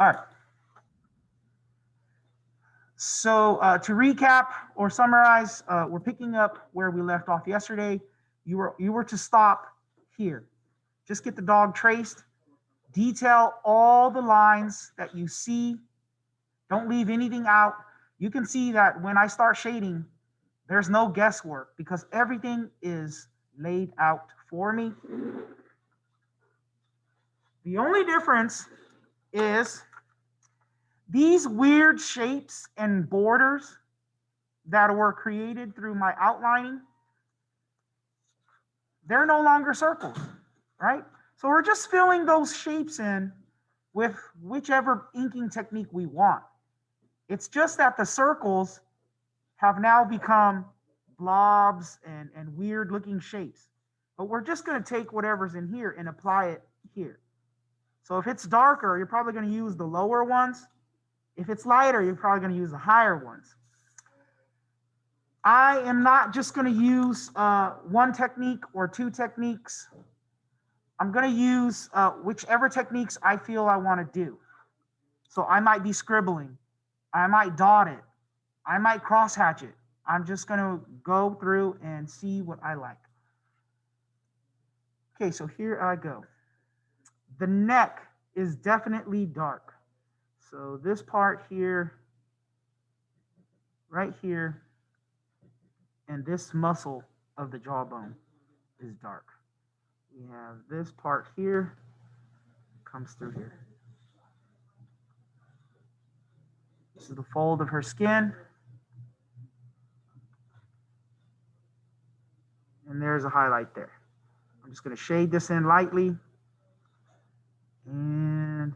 All right. So to recap or summarize, we're picking up where we left off yesterday. You were to stop here. Just get the dog traced. Detail all the lines that you see. Don't leave anything out. You can see that when I start shading, there's no guesswork because everything is laid out for me. The only difference is these weird shapes and borders that were created through my outlining, they're no longer circles, right? So we're just filling those shapes in with whichever inking technique we want. It's just that the circles have now become blobs and weird looking shapes. But we're just going to take whatever's in here and apply it here. So if it's darker, you're probably going to use the lower ones. If it's lighter, you're probably going to use the higher ones. I am not just going to use one technique or two techniques. I'm going to use whichever techniques I feel I want to do. So I might be scribbling. I might dot it. I might crosshatch it. I'm just going to go through and see what I like. Okay, so here I go. The neck is definitely dark. So this part here, right here, and this muscle of the jawbone is dark. We have this part here, comes through here. This is the fold of her skin. And there's a highlight there. I'm just going to shade this in lightly. And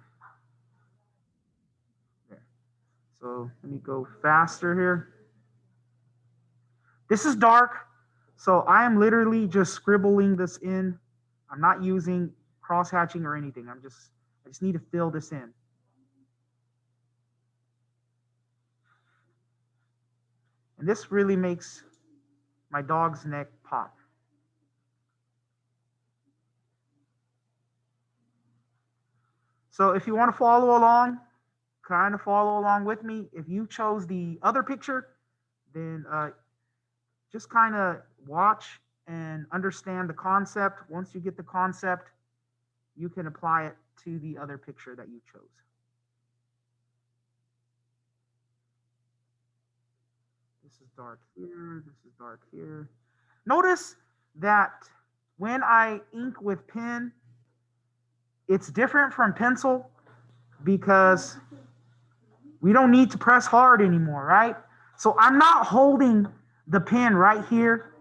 there. So let me go faster here. This is dark. So I am literally just scribbling this in. I'm not using cross-hatching or anything. I just need to fill this in. And this really makes my dog's neck pop. So if you want to follow along, kind of follow along with me. If you chose the other picture, then just kind of watch and understand the concept. Once you get the concept, you can apply it to the other picture that you chose. This is dark here. This is dark here. Notice that when I ink with pen, it's different from pencil because we don't need to press hard anymore, right? So I'm not holding the pen right here.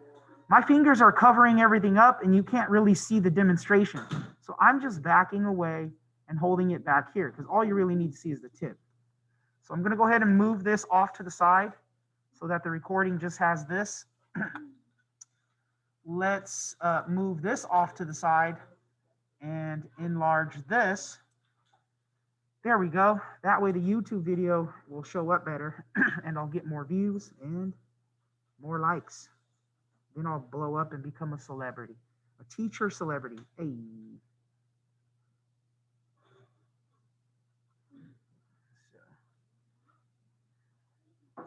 My fingers are covering everything up and you can't really see the demonstration. So I'm just backing away and holding it back here because all you really need to see is the tip. So I'm going to go ahead and move this off to the side so that the recording just has this. Let's move this off to the side and enlarge this. There we go. That way the YouTube video will show up better and I'll get more views and more likes. Then I'll blow up and become a celebrity, a teacher celebrity. Hey. So.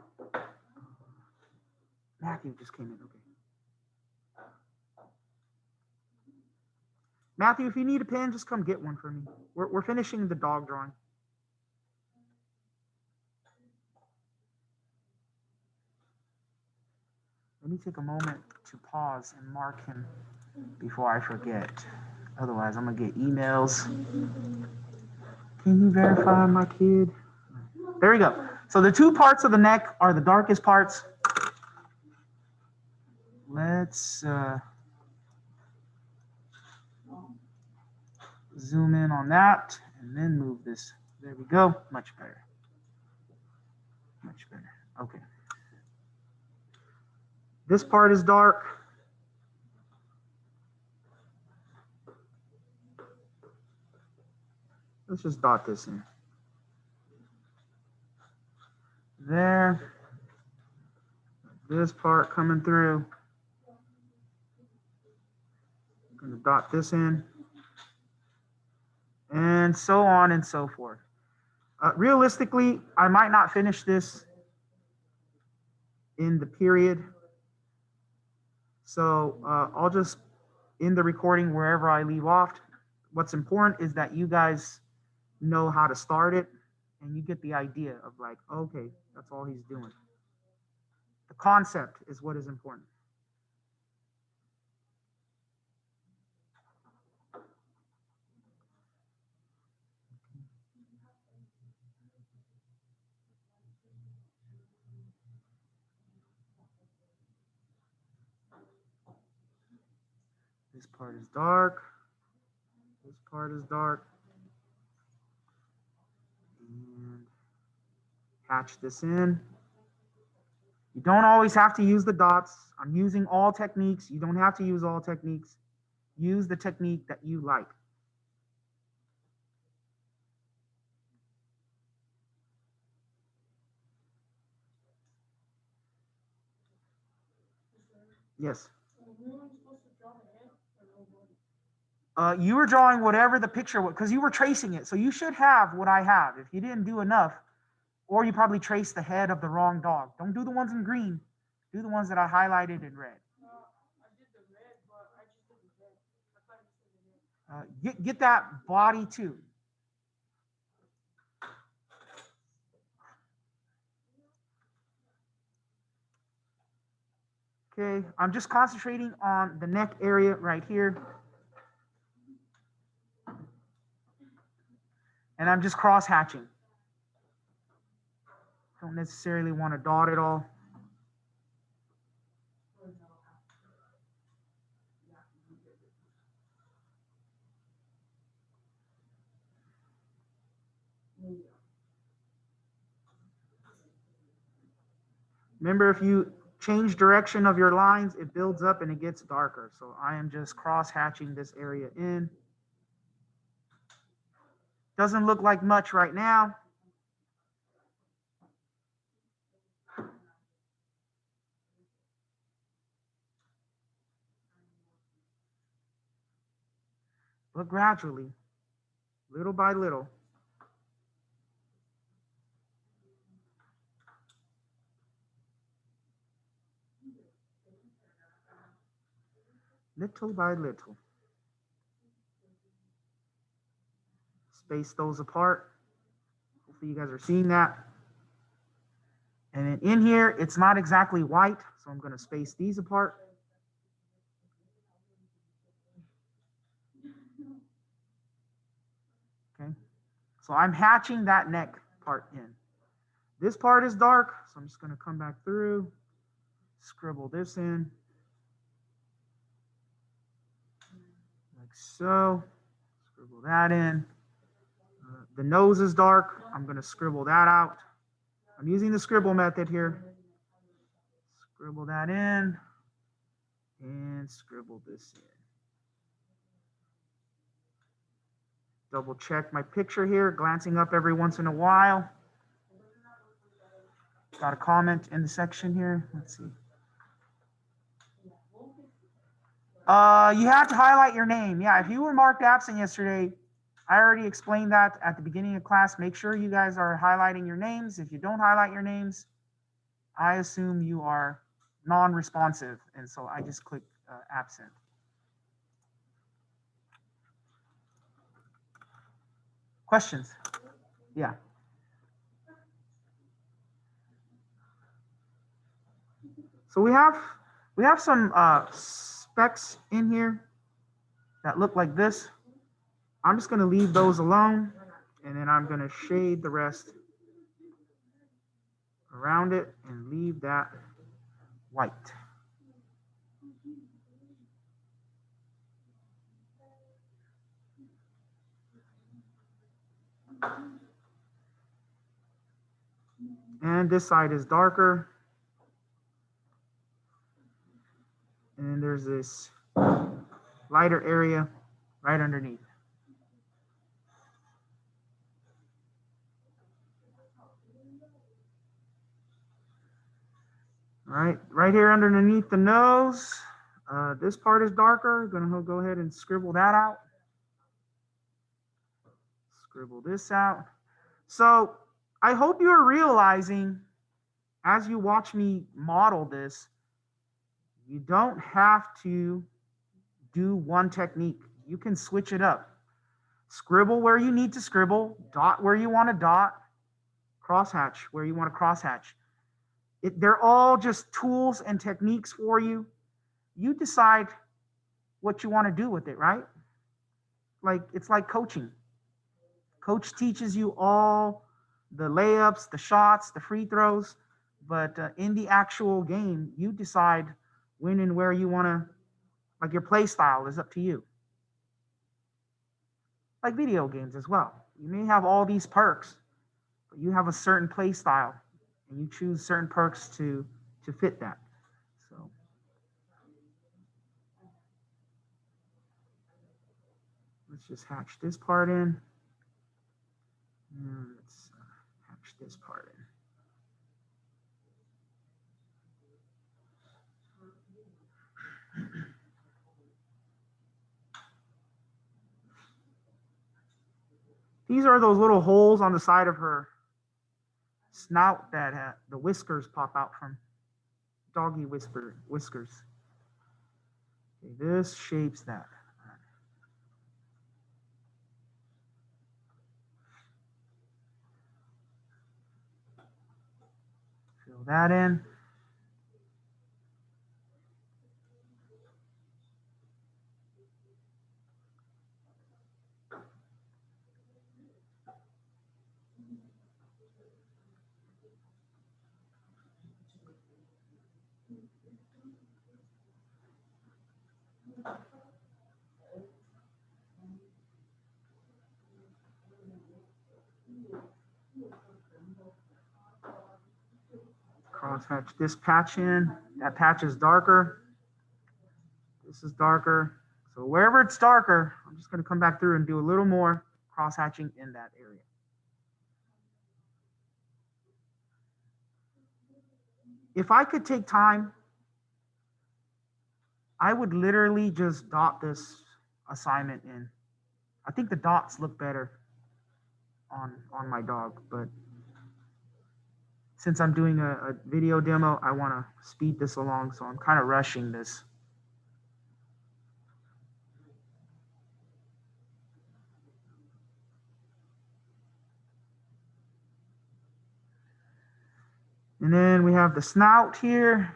Matthew just came in. Okay. Matthew, if you need a pen, just come get one for me. We're finishing the dog drawing. Let me take a moment to pause and mark him before I forget. Otherwise, I'm going to get emails. Can you verify my kid? There we go. So the two parts of the neck are the darkest parts. Let's zoom in on that and then move this. There we go. Much better. Much better. Okay. This part is dark. Let's just dot this in. There. This part coming through. I'm going to dot this in. And so on and so forth. Realistically, I might not finish this in the period. So I'll just end the recording wherever I leave off. What's important is that you guys know how to start it and you get the idea of like, okay, that's all he's doing. The concept is what is important. This part is dark. This part is dark. And hatch this in. You don't always have to use the dots. I'm using all techniques. You don't have to use all techniques. Use the technique that you like. Yes. You were drawing whatever the picture was, because you were tracing it. So you should have what I have. If you didn't do enough, or you probably traced the head of the wrong dog. Don't do the ones in green. Do the ones that I highlighted in red. Get that body too. Okay, I'm just concentrating on the neck area right here. And I'm just cross hatching. Don't necessarily want to dot it all. Remember, if you change direction of your lines, it builds up and it gets darker. So I am just cross hatching this area in. Doesn't look like much right now. But gradually, little by little, little by little, space those apart. Hopefully you guys are seeing that. And then in here, it's not exactly white, so I'm going to space these apart. Okay, so I'm hatching that neck part in. This part is dark, so I'm just going to come back through, scribble this in, like so. Scribble that in. The nose is dark. I'm going to scribble that out. I'm using the scribble method here. Scribble that in and scribble this in. Double check my picture here, glancing up every once in a while. Got a comment in the section here. Let's see. You have to highlight your name. Yeah, if you were marked absent yesterday, I already explained that at the beginning of class. Make sure you guys are highlighting your names. If you don't highlight your names, I assume you are non-responsive, and so I just click absent. Questions? Yeah. So we have some specs in here that look like this. I'm just going to leave those alone, and then I'm going to shade the rest around it and leave that white. And this side is darker. And there's this lighter area right underneath. All right here underneath the nose, this part is darker. I'm gonna go ahead and scribble that out. Scribble this out. So I hope you're realizing as you watch me model this, you don't have to do one technique. You can switch it up. Scribble where you need to scribble, dot where you want to dot, crosshatch where you want to crosshatch. They're all just tools and techniques for you. You decide what you want to do with it, right? Like it's like coaching. Coach teaches you all the layups, the shots, the free throws, but in the actual game, you decide when and where you want to, like your play style is up to you. Like video games as well. You may have all these perks, but you have a certain play style and you choose certain perks to fit that. So let's just hatch this part in. And let's hatch this part in. These are those little holes on the side of her snout that the whiskers pop out from. Doggy whiskers. Okay, this shapes that. Fill that in. Crosshatch this patch in. That patch is darker. This is darker. So wherever it's darker, I'm just going to come back through and do a little more crosshatching in that area. If I could take time, I would literally just dot this assignment in. I think the dots look better on my dog, but since I'm doing a video demo, I want to speed this along, so I'm kind of rushing this. And then we have the snout here.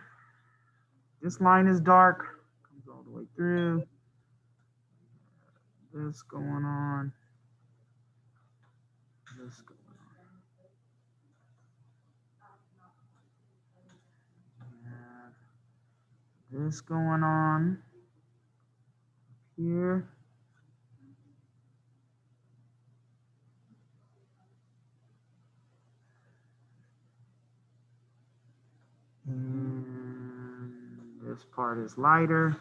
This line is dark, comes all the way through. This going on. This going on. This going on here. And this part is lighter.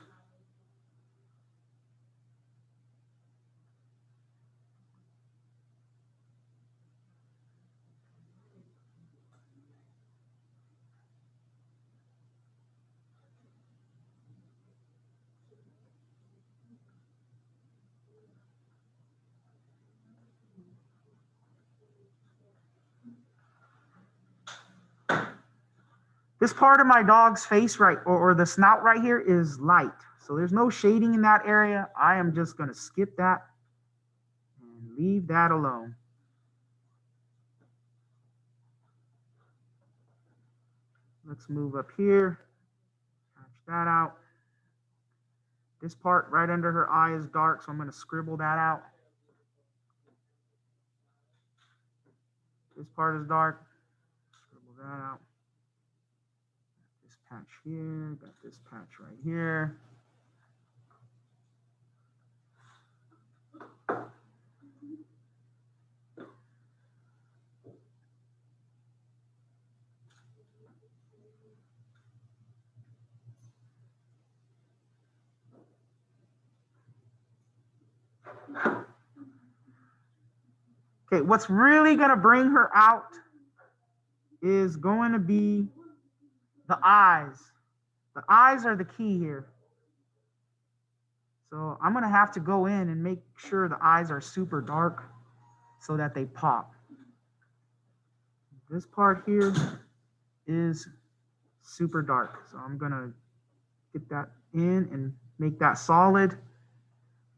This part of my dog's face right, or the snout right here is light. So there's no shading in that area. I am just going to skip that and leave that alone. Let's move up here, hatch that out. This part right under her eye is dark, so I'm going to scribble that out. This part is dark, scribble that out. This patch here, got this patch right here. Okay, what's really going to bring her out is going to be the eyes. The eyes are the key here. So I'm going to have to go in and make sure the eyes are super dark so that they pop. This part here is super dark. So I'm gonna get that in and make that solid.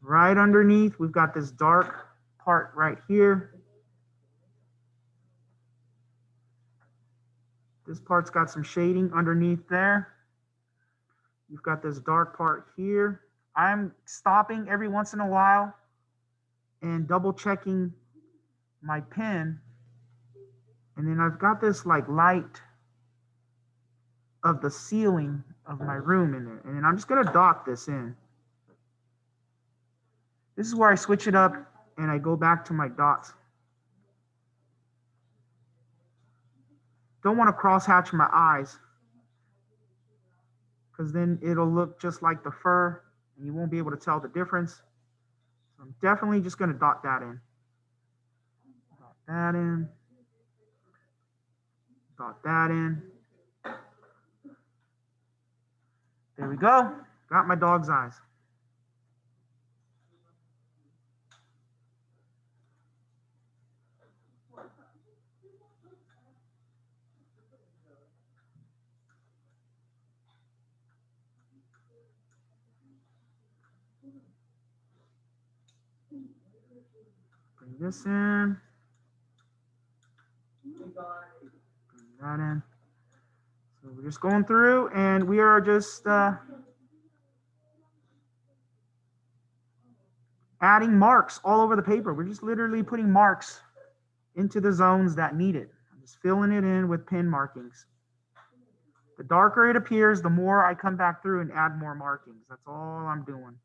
Right underneath, we've got this dark part right here. This part's got some shading underneath there. You've got this dark part here. I'm stopping every once in a while and double checking my pen. And then I've got this like light of the ceiling of my room in there. And then I'm just gonna dot this in. This is where I switch it up and I go back to my dots. Don't want to cross hatch my eyes because then it'll look just like the fur and you won't be able to tell the difference. So I'm definitely just going to dot that in. Dot that in. Dot that in. There we go. Got my dog's eyes. Bring this in. Bring that in. So we're just going through and we are just adding marks all over the paper. We're just literally putting marks into the zones that need it. I'm just filling it in with pen markings. The darker it appears, the more I come back through and add more markings. That's all I'm doing.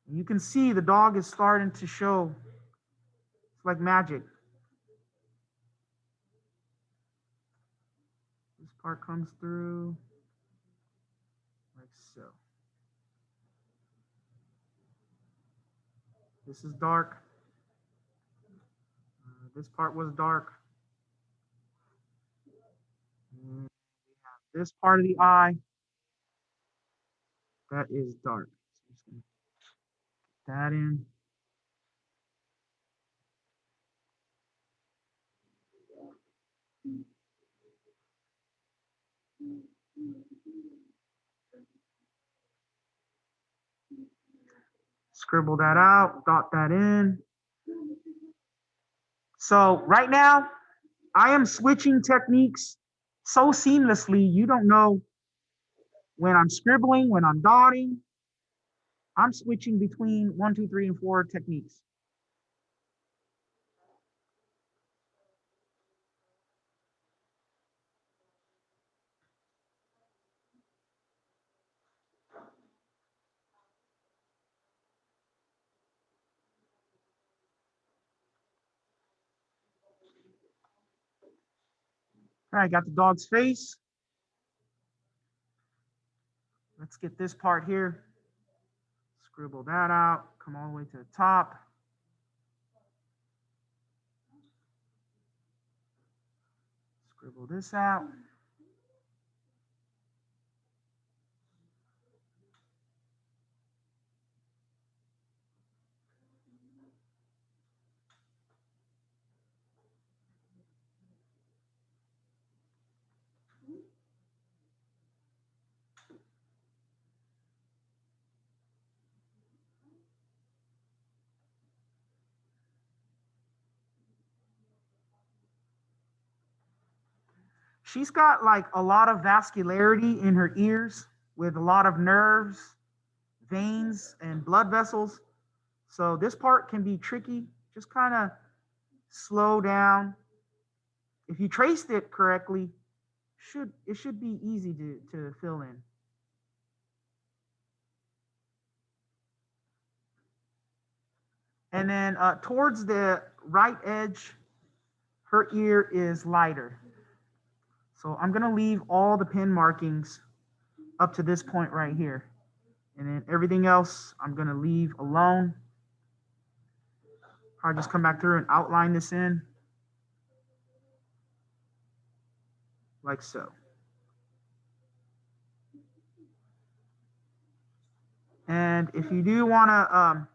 And you can see the dog is starting to show. It's like magic. This part comes through like so. This is dark. This part was dark. And we have this part of the eye that is dark. So just gonna put that in. Scribble that out, dot that in. So right now, I am switching techniques so seamlessly, you don't know when I'm scribbling, when I'm dotting. I'm switching between 1, 2, 3, and 4 techniques. All right, got the dog's face. Let's get this part here. Scribble that out, come all the way to the top. Scribble this out. She's got like a lot of vascularity in her ears with a lot of nerves, veins, and blood vessels. So this part can be tricky. Just kind of slow down. If you traced it correctly, it should be easy to fill in. And then towards the right edge, her ear is lighter. So I'm going to leave all the pen markings up to this point right here. And then everything else I'm going to leave alone. I'll just come back through and outline this in like so. And if you do want to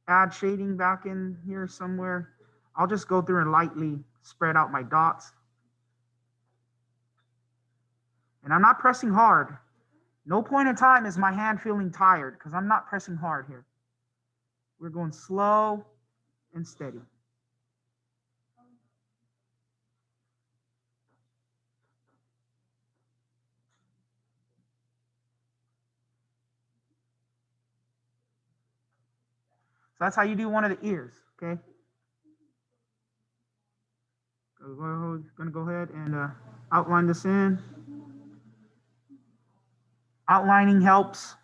add shading back in here somewhere, I'll just go through and lightly spread out my dots. And I'm not pressing hard. No point in time is my hand feeling tired because I'm not pressing hard here. We're going slow and steady. So that's how you do one of the ears, okay? We're going to go ahead and outline this in. Outlining helps.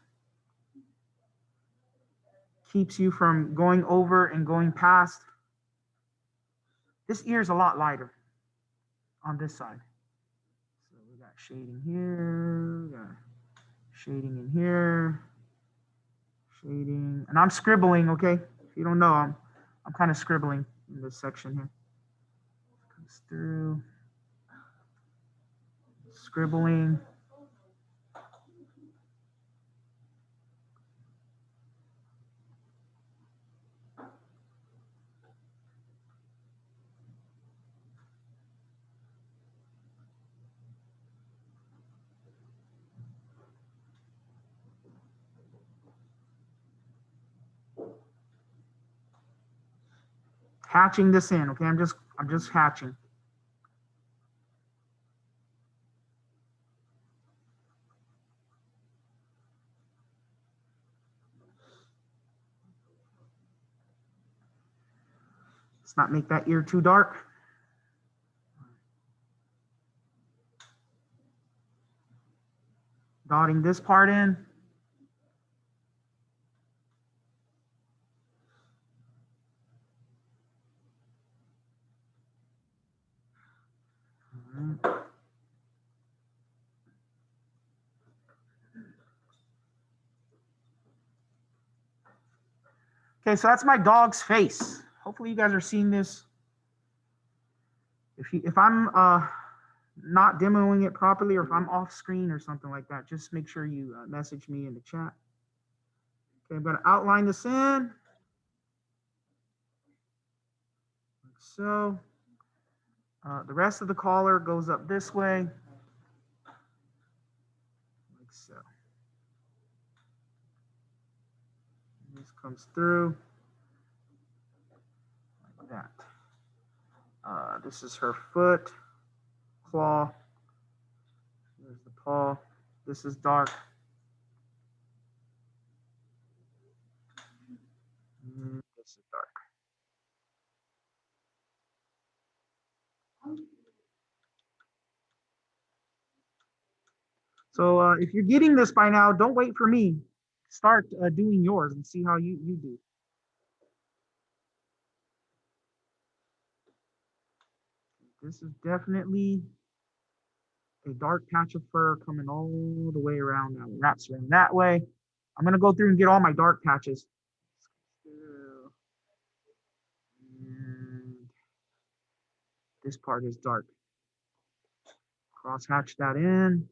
Keeps you from going over and going past. This ear is a lot lighter on this side. So we got shading here, we got shading in here, shading, and I'm scribbling, okay? If you don't know, I'm kind of scribbling in this section here. Comes through, scribbling. Hatching this in, okay? I'm just hatching. Let's not make that ear too dark. Dotting this part in. Okay, so that's my dog's face. Hopefully you guys are seeing this. If I'm not demoing it properly, or if I'm off screen or something like that, just make sure you message me in the chat. Okay, I'm going to outline this in. Like so. The rest of the collar goes up this way. Like so. This comes through. Like that. This is her foot, claw. There's the paw. This is dark. This is dark. So if you're getting this by now, don't wait for me. Start doing yours and see how you do. This is definitely a dark patch of fur coming all the way around now. It wraps around that way. I'm going to go through and get all my dark patches. And this part is dark. Cross hatch that in.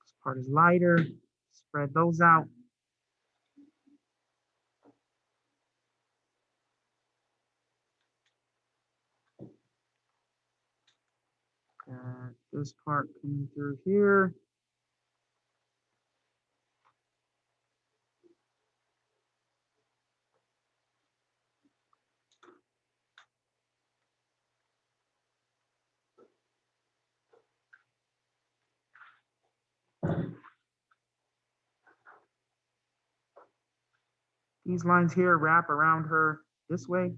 This part is lighter. Spread those out. Got this part coming through here. These lines here wrap around her this way.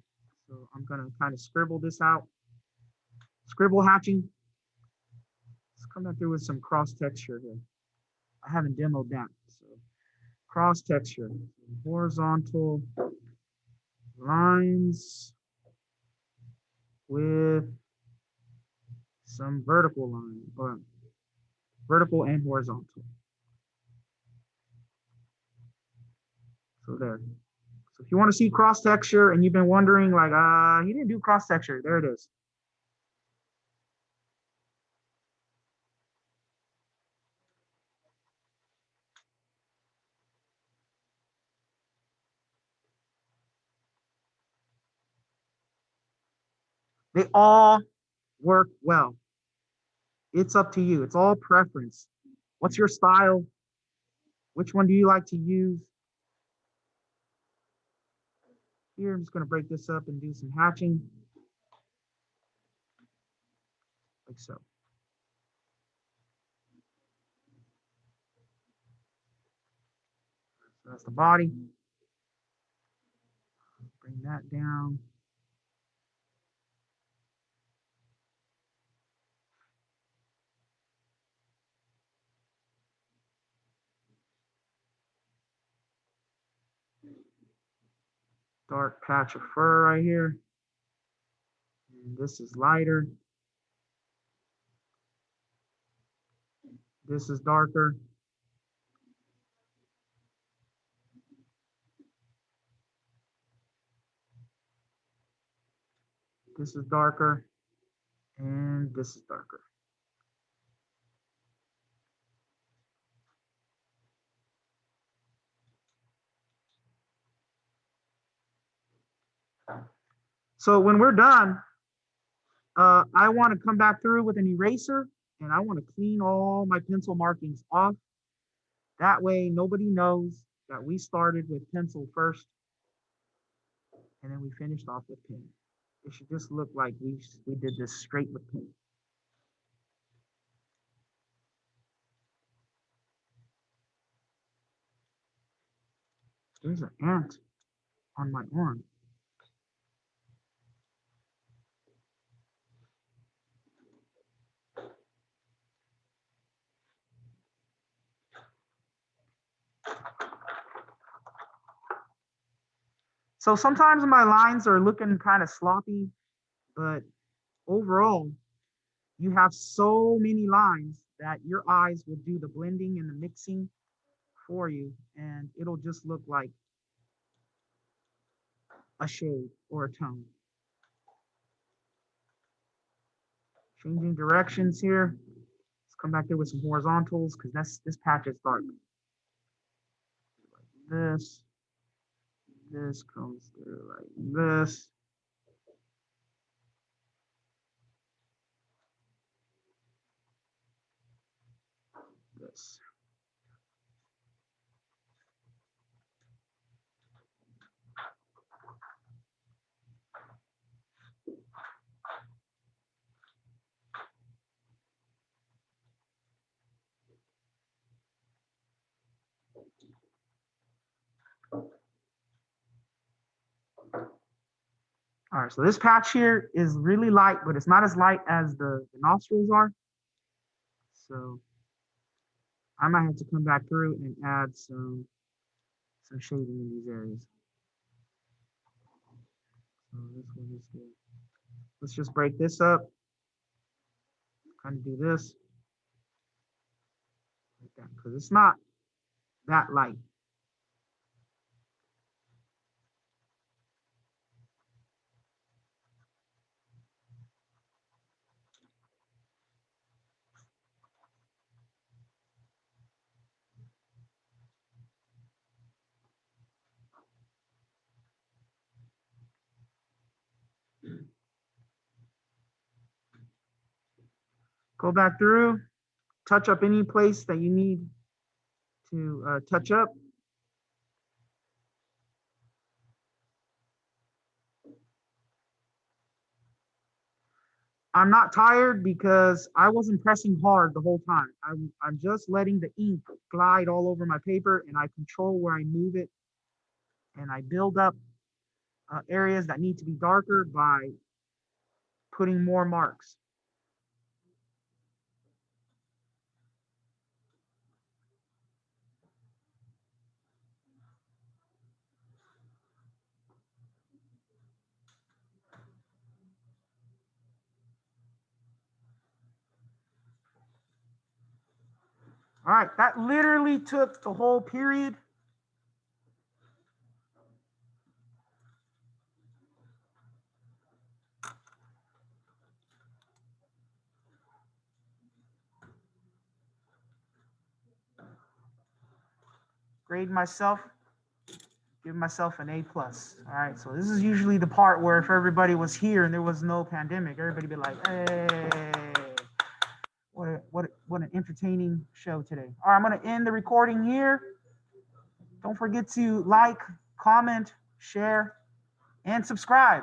So I'm going to kind of scribble this out. Scribble hatching. Let's come back through with some cross texture here. I haven't demoed that. So cross texture, horizontal lines with some vertical lines, or vertical and horizontal. So there. So if you want to see cross texture and you've been wondering, like, he didn't do cross texture, there it is. They all work well. It's up to you. It's all preference. What's your style? Which one do you like to use? Here, I'm just going to break this up and do some hatching, like so. So that's the body. Bring that down. Dark patch of fur right here. And this is lighter. This is darker. This is darker. And this is darker. So when we're done, I want to come back through with an eraser and I want to clean all my pencil markings off. That way, nobody knows that we started with pencil first and then we finished off with pen. It should just look like we did this straight with pen. There's an ant on my arm. So sometimes my lines are looking kind of sloppy, but overall, you have so many lines that your eyes will do the blending and the mixing for you, and it'll just look like a shade or a tone. Changing directions here. Let's come back there with some horizontals because this patch is dark. Like this. This comes through like this. This. All right, so this patch here is really light, but it's not as light as the nostrils are. So I might have to come back through and add some shading in these areas. So this one is good. Let's just break this up. Kind of do this like that because it's not that light. Go back through, touch up any place that you need to touch up. I'm not tired because I wasn't pressing hard the whole time. I'm just letting the ink glide all over my paper and I control where I move it and I build up areas that need to be darker by putting more marks. All right, that literally took the whole period. Grade myself, Give myself an A+. All right, so this is usually the part where if everybody was here and there was no pandemic, everybody be like, hey, what an entertaining show today. All right, I'm gonna end the recording here. Don't forget to like, comment, share, and subscribe.